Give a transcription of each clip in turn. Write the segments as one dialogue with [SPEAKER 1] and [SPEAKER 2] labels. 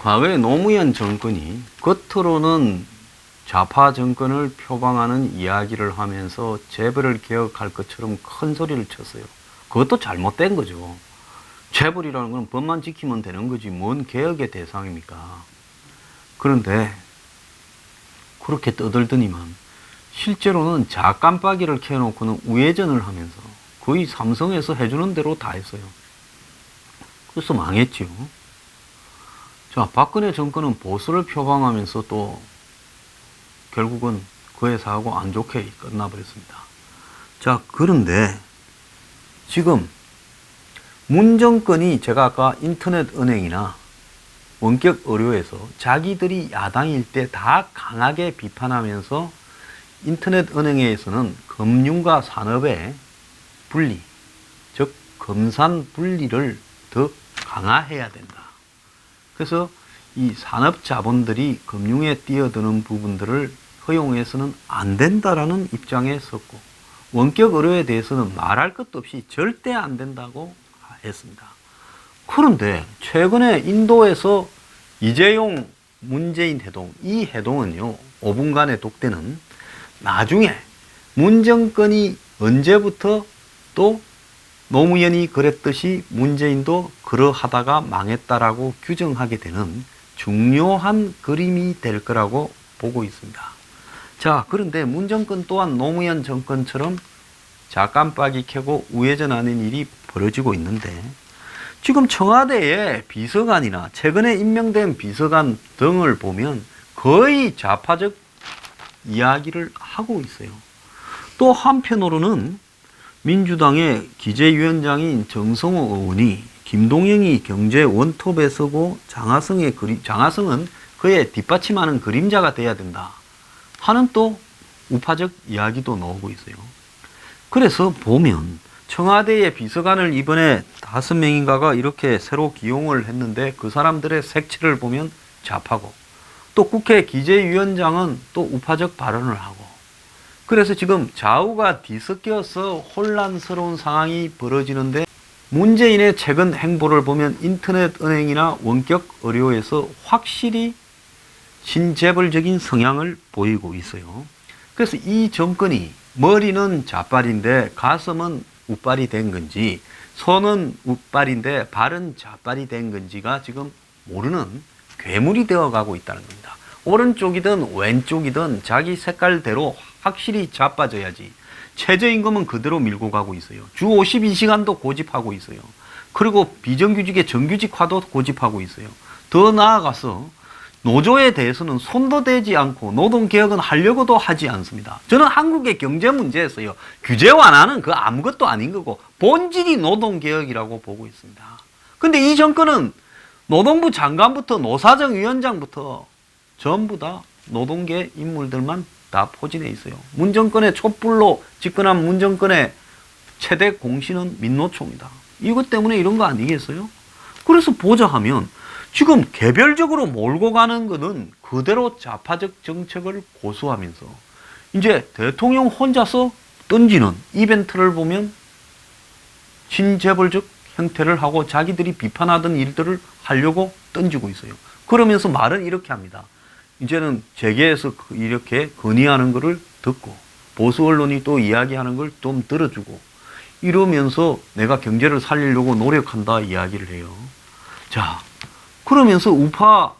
[SPEAKER 1] 과거에 노무현 정권이 겉으로는 좌파 정권을 표방하는 이야기를 하면서 재벌을 개혁할 것처럼 큰 소리를 쳤어요. 그것도 잘못된 거죠. 재벌이라는 건 법만 지키면 되는 거지 뭔 개혁의 대상입니까? 그런데 그렇게 떠들더니만 실제로는 자깜빡이를 켜놓고는 우회전을 하면서 거의 삼성에서 해주는 대로 다 했어요. 그래서 망했지요. 자, 박근혜 정권은 보수를 표방하면서 또 결국은 그 회사하고 안 좋게 끝나버렸습니다. 자, 그런데 지금 문 정권이 제가 아까 인터넷 은행이나 원격 의료에서 자기들이 야당일 때 다 강하게 비판하면서 인터넷 은행에서는 금융과 산업의 분리, 즉 금산 분리를 더 강화해야 된다. 그래서 이 산업 자본들이 금융에 뛰어드는 부분들을 허용해서는 안 된다라는 입장에 섰고, 원격 의료에 대해서는 말할 것도 없이 절대 안 된다고 했습니다. 그런데 최근에 인도에서 이재용 문재인 회동, 이 회동은요 5분간의 독대는 나중에 문 정권이 언제부터 또 노무현이 그랬듯이 문재인도 그러하다가 망했다라고 규정하게 되는 중요한 그림이 될 거라고 보고 있습니다. 자, 그런데 문 정권 또한 노무현 정권처럼 자깜빡이 켜고 우회전하는 일이 벌어지고 있는데, 지금 청와대의 비서관이나 최근에 임명된 비서관 등을 보면 거의 좌파적 이야기를 하고 있어요. 또 한편으로는 민주당의 기재위원장인 정성호 의원이 김동영이 경제 원톱에 서고 장하성은 그의 뒷받침하는 그림자가 돼야 된다 하는 또 우파적 이야기도 나오고 있어요. 그래서 보면 청와대의 비서관을 이번에 5명인가가 이렇게 새로 기용을 했는데 그 사람들의 색채를 보면 좌파고, 또 국회 기재위원장은 또 우파적 발언을 하고, 그래서 지금 좌우가 뒤섞여서 혼란스러운 상황이 벌어지는데, 문재인의 최근 행보를 보면 인터넷 은행이나 원격 의료에서 확실히 신재벌적인 성향을 보이고 있어요. 그래서 이 정권이 머리는 좌빨인데 가슴은 우빨이 된 건지, 손은 우빨인데 발은 좌빨이 된 건지가 지금 모르는 괴물이 되어가고 있다는 겁니다. 오른쪽이든 왼쪽이든 자기 색깔대로 확실히 좌빠져야지. 최저임금은 그대로 밀고 가고 있어요. 주 52시간도 고집하고 있어요. 그리고 비정규직의 정규직화도 고집하고 있어요. 더 나아가서 노조에 대해서는 손도 대지 않고 노동개혁은 하려고도 하지 않습니다. 저는 한국의 경제 문제에서요, 규제 완화는 그 아무것도 아닌 거고 본질이 노동개혁이라고 보고 있습니다. 근데 이 정권은 노동부 장관부터 노사정위원장부터 전부 다 노동계 인물들만 다 포진해 있어요. 문 정권의 촛불로 집권한 문 정권의 최대 공신은 민노총이다. 이것 때문에 이런 거 아니겠어요? 그래서 보자 하면 지금 개별적으로 몰고 가는 거는 그대로 좌파적 정책을 고수하면서 이제 대통령 혼자서 던지는 이벤트를 보면 친재벌적 형태를 하고 자기들이 비판하던 일들을 하려고 던지고 있어요. 그러면서 말은 이렇게 합니다. 이제는 재계에서 이렇게 건의하는 거를 듣고 보수 언론이 또 이야기하는 걸 좀 들어주고 이러면서 내가 경제를 살리려고 노력한다 이야기를 해요. 자, 그러면서 우파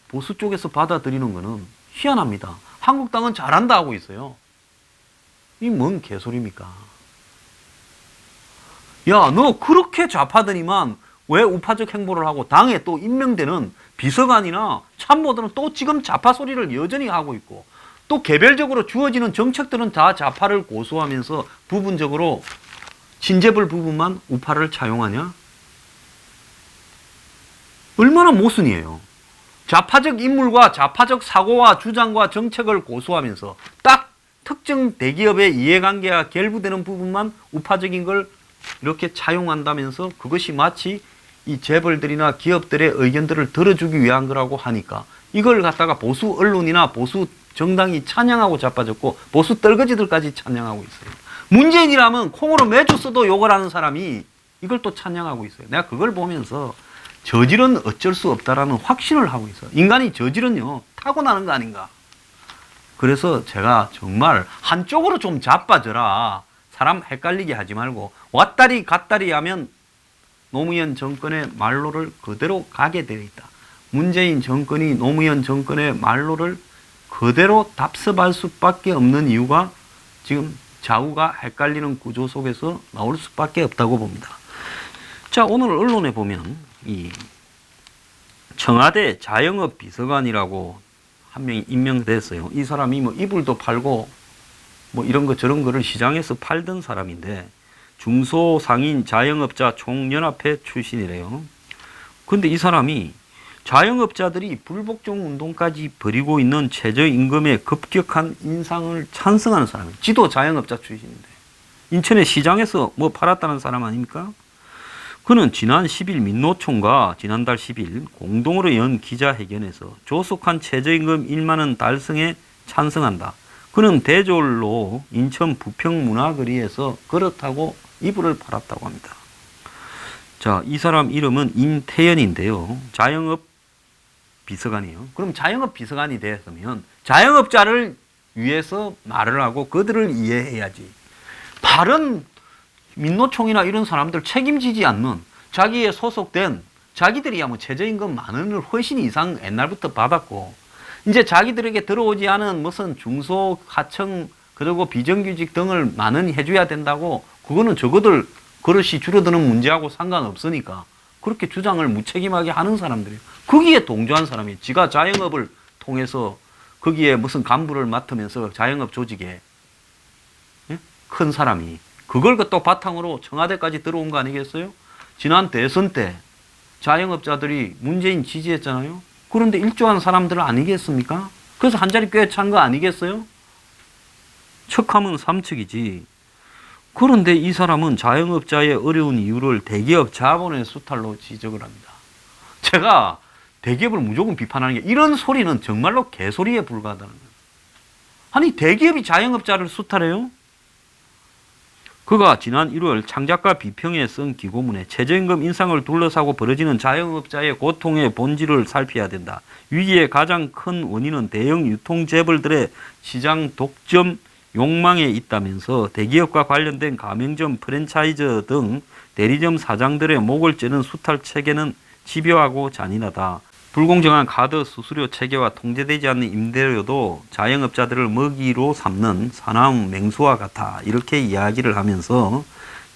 [SPEAKER 1] 보수 쪽에서 받아들이는 거는 희한합니다. 한국당은 잘한다 하고 있어요. 이 뭔 개소리입니까? 야, 너 그렇게 좌파더니만 왜 우파적 행보를 하고 당에 또 임명되는 비서관이나 참모들은 또 지금 좌파 소리를 여전히 하고 있고, 또 개별적으로 주어지는 정책들은 다 좌파를 고수하면서 부분적으로 친재벌 부분만 우파를 차용하냐? 얼마나 모순이에요. 좌파적 인물과 좌파적 사고와 주장과 정책을 고수하면서 딱 특정 대기업의 이해관계가 결부되는 부분만 우파적인 걸 이렇게 차용한다면서 그것이 마치 이 재벌들이나 기업들의 의견들을 들어주기 위한 거라고 하니까 이걸 갖다가 보수 언론이나 보수 정당이 찬양하고 자빠졌고 보수 떨거지들까지 찬양하고 있어요. 문재인이라면 콩으로 매주 써도 욕을 하는 사람이 이걸 또 찬양하고 있어요. 내가 그걸 보면서 저질은 어쩔 수 없다라는 확신을 하고 있어요. 인간이 저질은요, 타고나는 거 아닌가. 그래서 제가 정말 한쪽으로 좀 자빠져라. 사람 헷갈리게 하지 말고 왔다리 갔다리 하면 노무현 정권의 말로를 그대로 가게 되어 있다. 문재인 정권이 노무현 정권의 말로를 그대로 답습할 수밖에 없는 이유가 지금 좌우가 헷갈리는 구조 속에서 나올 수밖에 없다고 봅니다. 자, 오늘 언론에 보면 이 청와대 자영업 비서관이라고 한 명이 임명됐어요. 이 사람이 뭐 이불도 팔고 뭐 이런 거 저런 거를 시장에서 팔던 사람인데 중소상인 자영업자 총연합회 출신이래요. 근데 이 사람이 자영업자들이 불복종 운동까지 벌이고 있는 최저임금의 급격한 인상을 찬성하는 사람이에요. 지도 자영업자 출신인데 인천의 시장에서 뭐 팔았다는 사람 아닙니까? 그는 지난 10일 민노총과 지난달 10일 공동으로 연 기자회견에서 조속한 최저임금 1만 원 달성에 찬성한다. 그는 대졸로 인천 부평문화거리에서 그렇다고 이불을 팔았다고 합니다. 자, 이 사람 이름은 임태연인데요. 자영업 비서관이에요. 그럼 자영업 비서관이 되었으면 자영업자를 위해서 말을 하고 그들을 이해해야지. 다른 민노총이나 이런 사람들 책임지지 않는 자기에 소속된 자기들이야 뭐 최저임금 만 원을 훨씬 이상 옛날부터 받았고 이제 자기들에게 들어오지 않은 무슨 중소 하청 그리고 비정규직 등을 많이 해줘야 된다고 그거는 적어들 그릇이 줄어드는 문제하고 상관없으니까 그렇게 주장을 무책임하게 하는 사람들이에요. 거기에 동조한 사람이 지가 자영업을 통해서 거기에 무슨 간부를 맡으면서 자영업 조직에 큰 사람이 그걸 또 바탕으로 청와대까지 들어온 거 아니겠어요? 지난 대선 때 자영업자들이 문재인 지지했잖아요. 그런데 일조한 사람들 아니겠습니까? 그래서 한 자리 꽤 찬 거 아니겠어요? 척하면 삼척이지. 그런데 이 사람은 자영업자의 어려운 이유를 대기업 자본의 수탈로 지적을 합니다. 제가 대기업을 무조건 비판하는 게 이런 소리는 정말로 개소리에 불과하다는 거예요. 아니 대기업이 자영업자를 수탈해요? 그가 지난 1월 창작가 비평에 쓴 기고문에 최저임금 인상을 둘러싸고 벌어지는 자영업자의 고통의 본질을 살펴야 된다. 위기의 가장 큰 원인은 대형 유통재벌들의 시장 독점 욕망에 있다면서 대기업과 관련된 가맹점, 프랜차이즈 등 대리점 사장들의 목을 찌는 수탈 체계는 집요하고 잔인하다. 불공정한 카드 수수료 체계와 통제되지 않는 임대료도 자영업자들을 먹이로 삼는 사나운 맹수와 같아. 이렇게 이야기를 하면서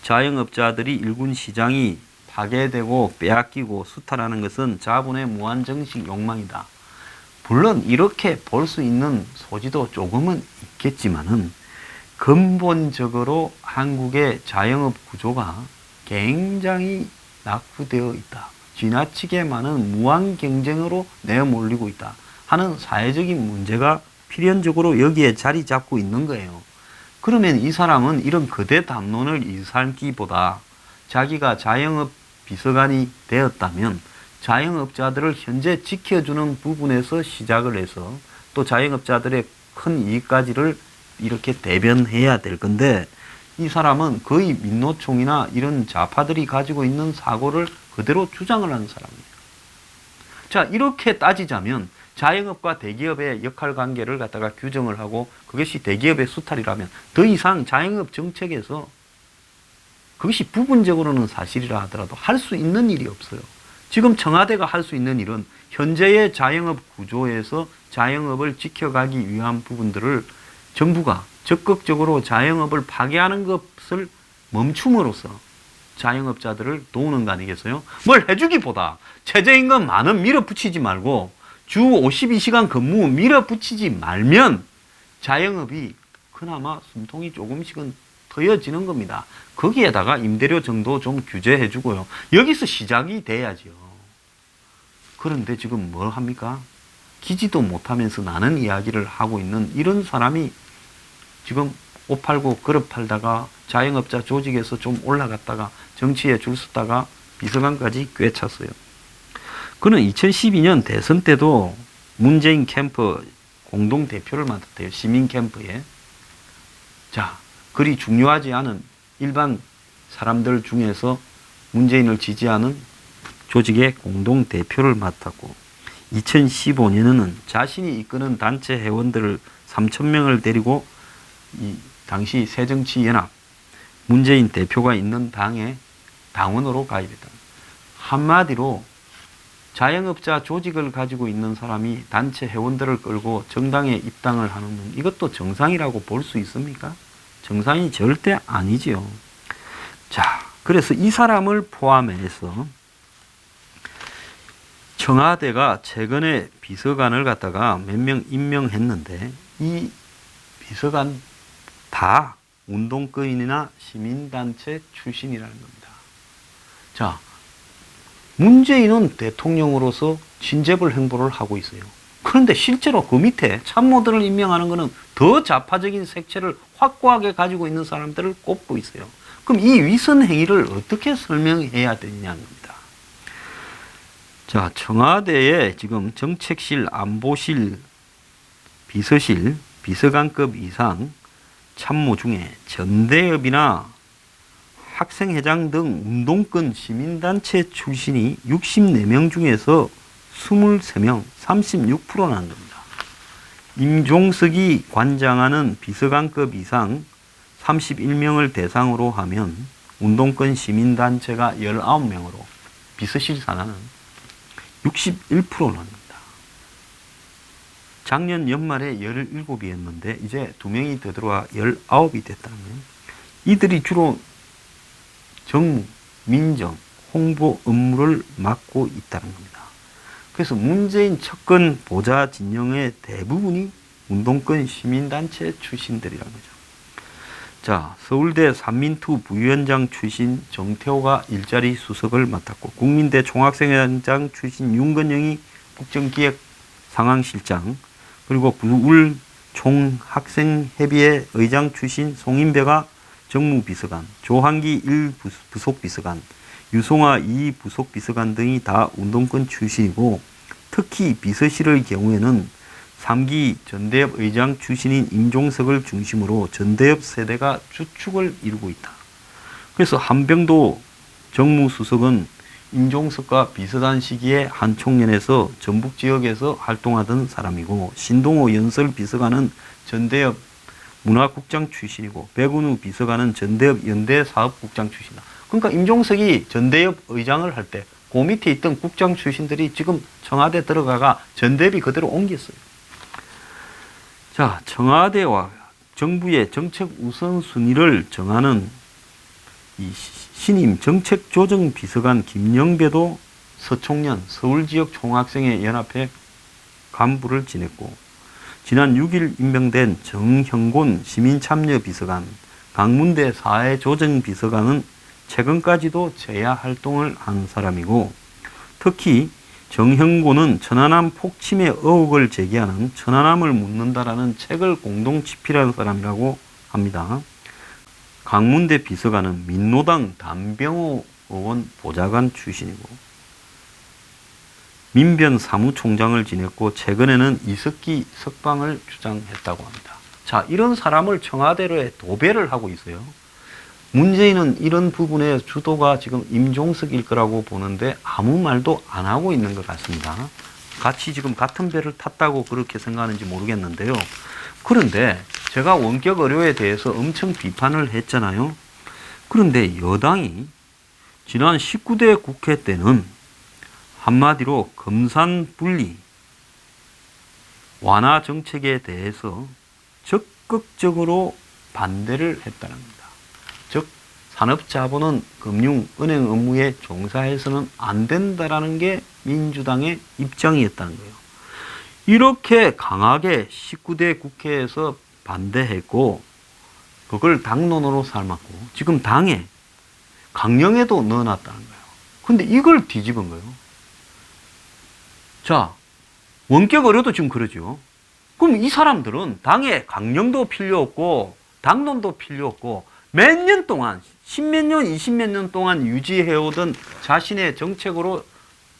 [SPEAKER 1] 자영업자들이 일군 시장이 파괴되고 빼앗기고 수탈하는 것은 자본의 무한정식 욕망이다. 물론 이렇게 볼 수 있는 소지도 조금은 있겠지만은 근본적으로 한국의 자영업 구조가 굉장히 낙후되어 있다. 지나치게 많은 무한 경쟁으로 내몰리고 있다 하는 사회적인 문제가 필연적으로 여기에 자리 잡고 있는 거예요. 그러면 이 사람은 이런 거대 담론을 일삼기보다 자기가 자영업 비서관이 되었다면 자영업자들을 현재 지켜주는 부분에서 시작을 해서 또 자영업자들의 큰 이익까지를 이렇게 대변해야 될 건데 이 사람은 거의 민노총이나 이런 좌파들이 가지고 있는 사고를 그대로 주장을 하는 사람이에요. 자, 이렇게 따지자면 자영업과 대기업의 역할 관계를 갖다가 규정을 하고 그것이 대기업의 수탈이라면 더 이상 자영업 정책에서 그것이 부분적으로는 사실이라 하더라도 할 수 있는 일이 없어요. 지금 청와대가 할 수 있는 일은 현재의 자영업 구조에서 자영업을 지켜가기 위한 부분들을 정부가 적극적으로 자영업을 파괴하는 것을 멈춤으로써 자영업자들을 도우는 거 아니겠어요? 뭘 해주기보다 최저임금 만 원 밀어붙이지 말고 주 52시간 근무 밀어붙이지 말면 자영업이 그나마 숨통이 조금씩은 트여지는 겁니다. 거기에다가 임대료 정도 좀 규제해 주고요. 여기서 시작이 돼야죠. 그런데 지금 뭘 합니까? 기지도 못하면서 나는 이야기를 하고 있는 이런 사람이 지금 옷 팔고 그릇 팔다가 자영업자 조직에서 좀 올라갔다가 정치에 줄 서다가 비서관까지 꿰찼어요. 그는 2012년 대선 때도 문재인 캠프 공동대표를 맡았대요. 시민 캠프에. 자, 그리 중요하지 않은 일반 사람들 중에서 문재인을 지지하는
[SPEAKER 2] 조직의 공동 대표를 맡았고 2015년에는 자신이 이끄는 단체 회원들을 3,000명을 데리고 이 당시 새정치연합 문재인 대표가 있는 당의 당원으로 가입했다. 한마디로 자영업자 조직을 가지고 있는 사람이 단체 회원들을 끌고 정당에 입당을 하는 이것도 정상이라고 볼 수 있습니까? 정상이 절대 아니지요. 자, 그래서 이 사람을 포함해서 청와대가 최근에 비서관을 갖다가 몇 명 임명했는데 이 비서관 다 운동권이나 시민단체 출신이라는 겁니다. 자, 문재인은 대통령으로서 진재벌 행보를 하고 있어요. 그런데 실제로 그 밑에 참모들을 임명하는 것은 더 좌파적인 색채를 확고하게 가지고 있는 사람들을 꼽고 있어요. 그럼 이 위선 행위를 어떻게 설명해야 되냐는 겁니다. 자, 청와대에 지금 정책실, 안보실, 비서실, 비서관급 이상 참모 중에 전대협이나 학생회장 등 운동권 시민단체 출신이 64명 중에서 23명, 36%라는 겁니다. 임종석이 관장하는 비서관급 이상 31명을 대상으로 하면 운동권 시민단체가 19명으로 비서실 산하는 61%라는 겁니다. 작년 연말에 17이었는데 이제 2명이 더 들어와 19이 됐다는 거예요. 이들이 주로 정무, 민정, 홍보 업무를 맡고 있다는 겁니다. 그래서 문재인 측근 보좌 진영의 대부분이 운동권 시민단체 출신들이라는 거죠. 자, 서울대 삼민투 부위원장 출신 정태호가 일자리 수석을 맡았고 국민대 총학생회장 출신 윤건영이 국정기획 상황실장, 그리고 부울 총학생협의회 의장 출신 송인배가 정무비서관, 조한기 1 부속비서관, 유송아 2 부속비서관 등이 다 운동권 출신이고 특히 비서실의 경우에는 3기 전대협 의장 출신인 임종석을 중심으로 전대협 세대가 주축을 이루고 있다. 그래서 한병도 정무수석은 임종석과 비슷한 시기에 한총련에서 전북 지역에서 활동하던 사람이고 신동호 연설비서관은 전대협 문화국장 출신이고 백운우 비서관은 전대협 연대사업국장 출신이다. 그러니까 임종석이 전대협 의장을 할 때 그 밑에 있던 국장 출신들이 지금 청와대 들어가가 전대협이 그대로 옮겼어요. 자, 청와대와 정부의 정책 우선순위를 정하는 이 신임 정책조정비서관 김영배도 서총련 서울지역 총학생회 연합회 간부를 지냈고 지난 6일 임명된 정형곤 시민참여비서관, 강문대 사회조정비서관은 최근까지도 제야 활동을 한 사람이고 특히 정형곤은 천안함 폭침의 의혹을 제기하는 천안함을 묻는다라는 책을 공동 집필한 사람이라고 합니다. 강문대 비서관은 민노당 담병호 의원 보좌관 출신이고 민변 사무총장을 지냈고 최근에는 이석기 석방을 주장했다고 합니다. 자, 이런 사람을 청와대로에 도배를 하고 있어요. 문재인은 이런 부분에 주도가 지금 임종석일 거라고 보는데 아무 말도 안 하고 있는 것 같습니다. 같이 지금 같은 배를 탔다고 그렇게 생각하는지 모르겠는데요. 그런데 제가 원격 의료에 대해서 엄청 비판을 했잖아요. 그런데 여당이 지난 19대 국회 때는 한마디로 검산 분리 완화 정책에 대해서 적극적으로 반대를 했다는 겁니다. 즉 산업자본은 금융, 은행 업무에 종사해서는 안 된다라는 게 민주당의 입장이었다는 거예요. 이렇게 강하게 19대 국회에서 반대했고 그걸 당론으로 삼았고 지금 당에 강령에도 넣어놨다는 거예요. 근데 이걸 뒤집은 거예요. 자, 원격 의료도 지금 그러죠. 그럼 이 사람들은 당에 강령도 필요 없고 당론도 필요 없고 몇 년 동안 10몇 년, 20몇 년 동안 유지해오던 자신의 정책으로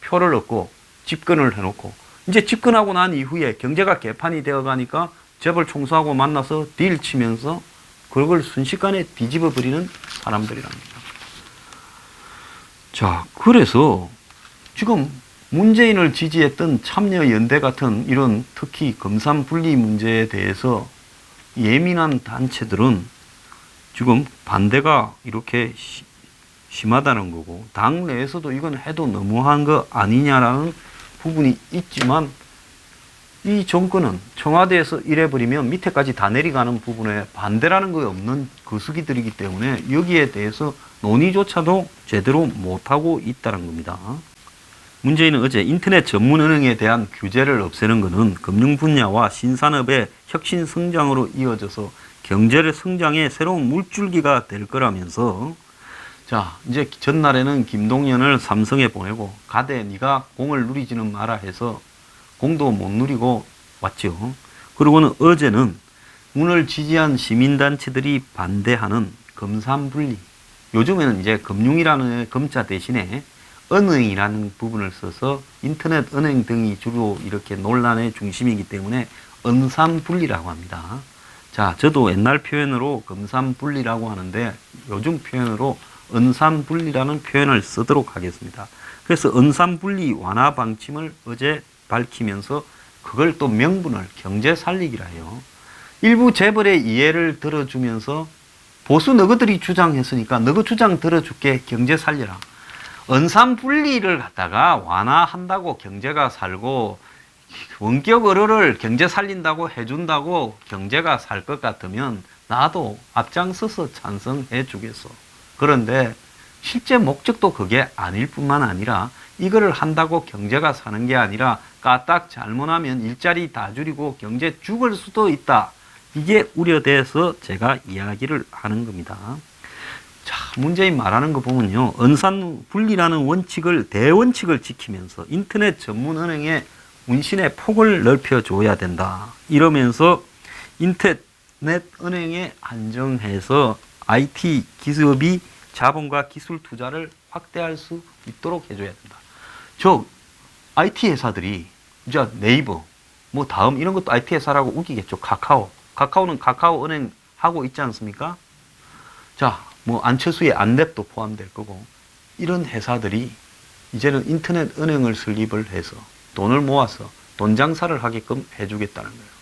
[SPEAKER 2] 표를 얻고 집권을 해놓고 이제 집권하고 난 이후에 경제가 개판이 되어가니까 재벌 총수하고 만나서 딜 치면서 그걸 순식간에 뒤집어 버리는 사람들이랍니다. 자, 그래서
[SPEAKER 1] 지금 문재인을 지지했던 참여연대 같은 이런 특히 검산 분리 문제에 대해서 예민한 단체들은 지금 반대가 이렇게 심하다는 거고, 당 내에서도 이건 해도 너무한 거 아니냐라는 부분이 있지만, 이 정권은 청와대에서 이래버리면 밑에까지 다 내려가는 부분에 반대라는 거 없는 거수기들이기 때문에 여기에 대해서 논의조차도 제대로 못하고 있다는 겁니다. 문재인은 어제 인터넷 전문은행에 대한 규제를 없애는 것은 금융 분야와 신산업의 혁신 성장으로 이어져서 경제의 성장의 새로운 물줄기가 될 거라면서, 자, 이제 전날에는 김동연을 삼성에 보내고 가대 네가 공을 누리지는 마라 해서 공도 못 누리고 왔죠. 그리고는 어제는 문을 지지한 시민단체들이 반대하는 검산분리, 요즘에는 이제 금융이라는 검자 대신에 은행이라는 부분을 써서 인터넷 은행 등이 주로 이렇게 논란의 중심이기 때문에 은산분리라고 합니다. 자, 저도 옛날 표현으로 검산분리라고 하는데 요즘 표현으로 은산분리라는 표현을 쓰도록 하겠습니다. 그래서 은산분리 완화 방침을 어제 밝히면서 그걸 또 명분을 경제 살리기라 해요. 일부 재벌의 이해를 들어주면서 보수 너희들이 주장했으니까 너희 주장 들어줄게, 경제 살려라. 은산분리를 갖다가 완화한다고 경제가 살고 원격 의료를 경제 살린다고 해준다고 경제가 살 것 같으면 나도 앞장서서 찬성해 주겠어. 그런데 실제 목적도 그게 아닐 뿐만 아니라 이거를 한다고 경제가 사는 게 아니라 까딱 잘못하면 일자리 다 줄이고 경제 죽을 수도 있다. 이게 우려돼서 제가 이야기를 하는 겁니다. 자, 문재인 말하는 거 보면요, 은산분리라는 원칙을, 대원칙을 지키면서 인터넷 전문은행의 운신의 폭을 넓혀줘야 된다. 이러면서 인터넷 은행에 안정해서 IT 기업이 자본과 기술 투자를 확대할 수 있도록 해줘야 된다. 저 IT 회사들이 이제 네이버, 뭐 다음 이런 것도 IT 회사라고 우기겠죠. 카카오는 카카오 은행 하고 있지 않습니까? 자, 뭐 안철수의 안랩도 포함될 거고, 이런 회사들이 이제는 인터넷 은행을 설립을 해서 돈을 모아서 돈 장사를 하게끔 해주겠다는 거예요.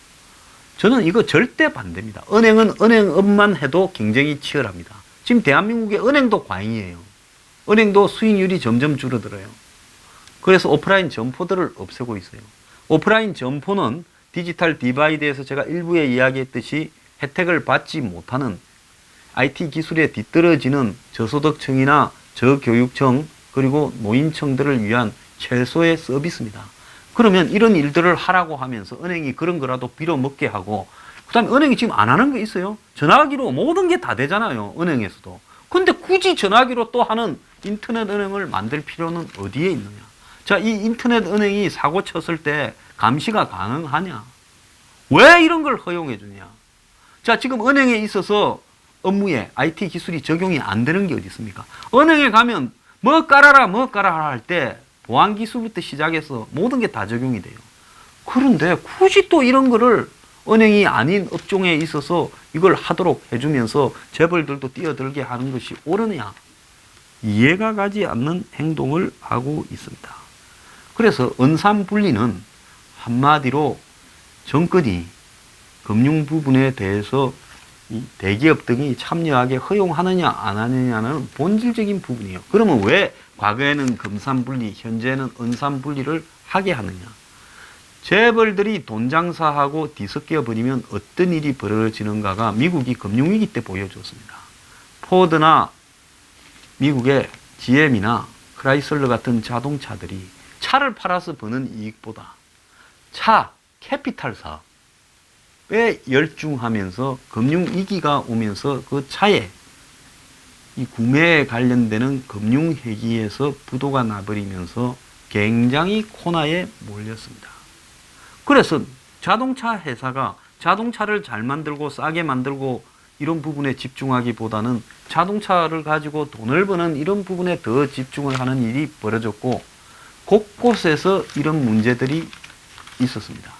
[SPEAKER 1] 저는 이거 절대 반대입니다. 은행은 은행업만 해도 경쟁이 치열합니다. 지금 대한민국의 은행도 과잉이에요. 은행도 수익률이 점점 줄어들어요. 그래서 오프라인 점포들을 없애고 있어요. 오프라인 점포는 디지털 디바이드에서 제가 일부에 이야기했듯이 혜택을 받지 못하는 IT 기술에 뒤떨어지는 저소득층이나 저교육층 그리고 노인층들을 위한 최소의 서비스입니다. 그러면 이런 일들을 하라고 하면서 은행이 그런 거라도 빌어먹게 하고, 그 다음에 은행이 지금 안 하는 거 있어요? 전화기로 모든 게 다 되잖아요, 은행에서도. 근데 굳이 전화기로 또 하는 인터넷 은행을 만들 필요는 어디에 있느냐? 자, 이 인터넷 은행이 사고 쳤을 때 감시가 가능하냐? 왜 이런 걸 허용해 주냐? 자, 지금 은행에 있어서 업무에 IT 기술이 적용이 안 되는 게 어디 있습니까? 은행에 가면 뭐 깔아라 할 때 보안 기술부터 시작해서 모든 게 다 적용이 돼요. 그런데 굳이 또 이런 거를 은행이 아닌 업종에 있어서 이걸 하도록 해주면서 재벌들도 뛰어들게 하는 것이 옳으냐? 이해가 가지 않는 행동을 하고 있습니다. 그래서 은산분리는 한마디로 정권이 금융 부분에 대해서 이 대기업 등이 참여하게 허용하느냐 안 하느냐는 본질적인 부분이에요. 그러면 왜 과거에는 금산분리, 현재는 은산분리를 하게 하느냐? 재벌들이 돈 장사하고 뒤섞여 버리면 어떤 일이 벌어지는가가 미국이 금융위기 때 보여줬습니다. 포드나 미국의 GM이나 크라이슬러 같은 자동차들이 차를 팔아서 버는 이익보다 차, 캐피탈 사업에 열중하면서 금융위기가 오면서 그 차에 이 구매에 관련되는 금융회기에서 부도가 나버리면서 굉장히 코너에 몰렸습니다. 그래서 자동차 회사가 자동차를 잘 만들고 싸게 만들고 이런 부분에 집중하기보다는 자동차를 가지고 돈을 버는 이런 부분에 더 집중을 하는 일이 벌어졌고, 곳곳에서 이런 문제들이 있었습니다.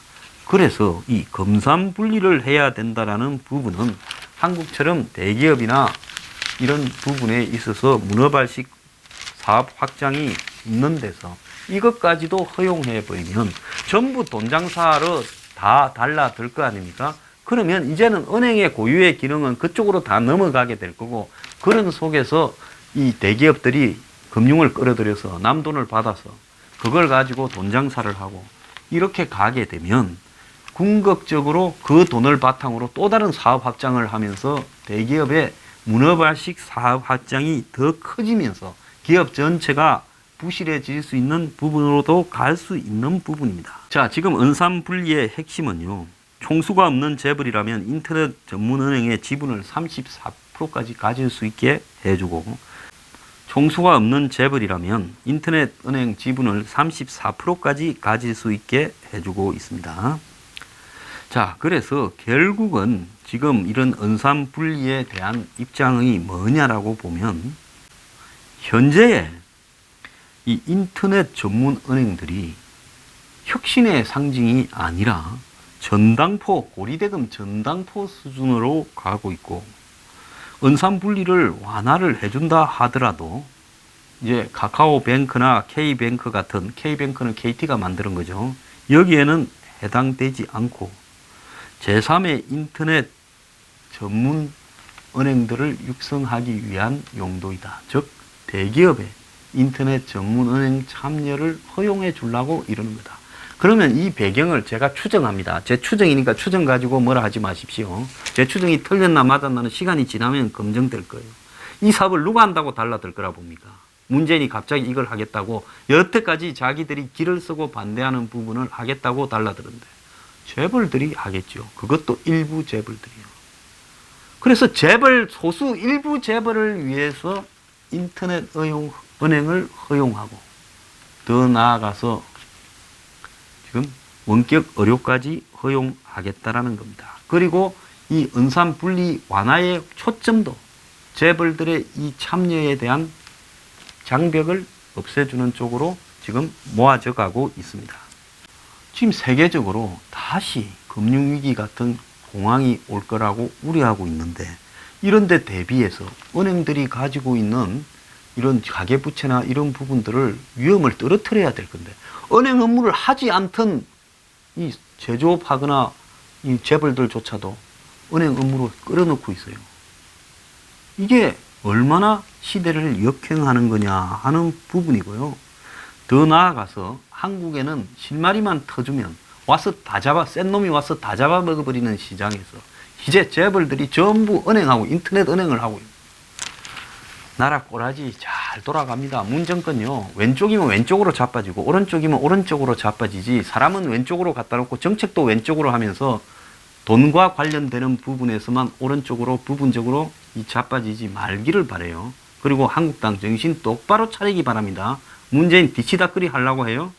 [SPEAKER 1] 그래서 이 검산분리를 해야 된다라는 부분은 한국처럼 대기업이나 이런 부분에 있어서 문어발식 사업 확장이 있는 데서 이것까지도 허용해 버리면 전부 돈 장사로 다 달라들 거 아닙니까? 그러면 이제는 은행의 고유의 기능은 그쪽으로 다 넘어가게 될 거고, 그런 속에서 이 대기업들이 금융을 끌어들여서 남돈을 받아서 그걸 가지고 돈 장사를 하고 이렇게 가게 되면 궁극적으로 그 돈을 바탕으로 또 다른 사업 확장을 하면서 대기업의 문어발식 사업 확장이 더 커지면서 기업 전체가 부실해질 수 있는 부분으로도 갈 수 있는 부분입니다. 자, 지금 은산분리의 핵심은요, 총수가 없는 재벌이라면 인터넷 전문은행의 지분을 34%까지 가질 수 있게 해주고, 총수가 없는 재벌이라면 인터넷 은행 지분을 34%까지 가질 수 있게 해주고 있습니다. 자, 그래서 결국은 지금 이런 은산분리에 대한 입장이 뭐냐라고 보면, 현재의 이 인터넷 전문 은행들이 혁신의 상징이 아니라 전당포, 고리대금 전당포 수준으로 가고 있고, 은산분리를 완화를 해준다 하더라도 이제 카카오뱅크나 K뱅크 같은, K뱅크는 KT가 만드는 거죠. 여기에는 해당되지 않고 제3의 인터넷 전문 은행들을 육성하기 위한 용도이다. 즉 대기업의 인터넷 전문 은행 참여를 허용해 주려고 이러는 거다. 그러면 이 배경을 제가 추정합니다. 제 추정이니까 추정 가지고 뭐라 하지 마십시오. 제 추정이 틀렸나 맞았나는 시간이 지나면 검증될 거예요. 이 사업을 누가 한다고 달라들 거라 봅니까? 문재인이 갑자기 이걸 하겠다고, 여태까지 자기들이 길을 쓰고 반대하는 부분을 하겠다고 달라드는데 재벌들이 하겠죠. 그것도 일부 재벌들이요. 그래서 재벌, 소수 일부 재벌을 위해서 인터넷 은행을 허용하고, 더 나아가서 지금 원격 의료까지 허용하겠다라는 겁니다. 그리고 이 은산분리 완화의 초점도 재벌들의 이 참여에 대한 장벽을 없애주는 쪽으로 지금 모아져 가고 있습니다. 지금 세계적으로 다시 금융위기 같은 공황이 올 거라고 우려하고 있는데, 이런 데 대비해서 은행들이 가지고 있는 이런 가계부채나 이런 부분들을 위험을 떨어뜨려야 될 건데, 은행 업무를 하지 않던 이 제조업하거나 이 재벌들조차도 은행 업무로 끌어넣고 있어요. 이게 얼마나 시대를 역행하는 거냐 하는 부분이고요. 더 나아가서 한국에는 실마리만 터주면 와서 다 잡아, 센 놈이 와서 다 잡아 먹어버리는 시장에서 이제 재벌들이 전부 은행하고 인터넷 은행을 하고 있어요. 나라 꼬라지 잘 돌아갑니다. 문정권요, 왼쪽이면 왼쪽으로 자빠지고 오른쪽이면 오른쪽으로 자빠지지, 사람은 왼쪽으로 갖다 놓고 정책도 왼쪽으로 하면서 돈과 관련되는 부분에서만 오른쪽으로 부분적으로 이 자빠지지 말기를 바래요. 그리고 한국당 정신 똑바로 차리기 바랍니다. 문재인 뒤치다끌이 하려고 해요.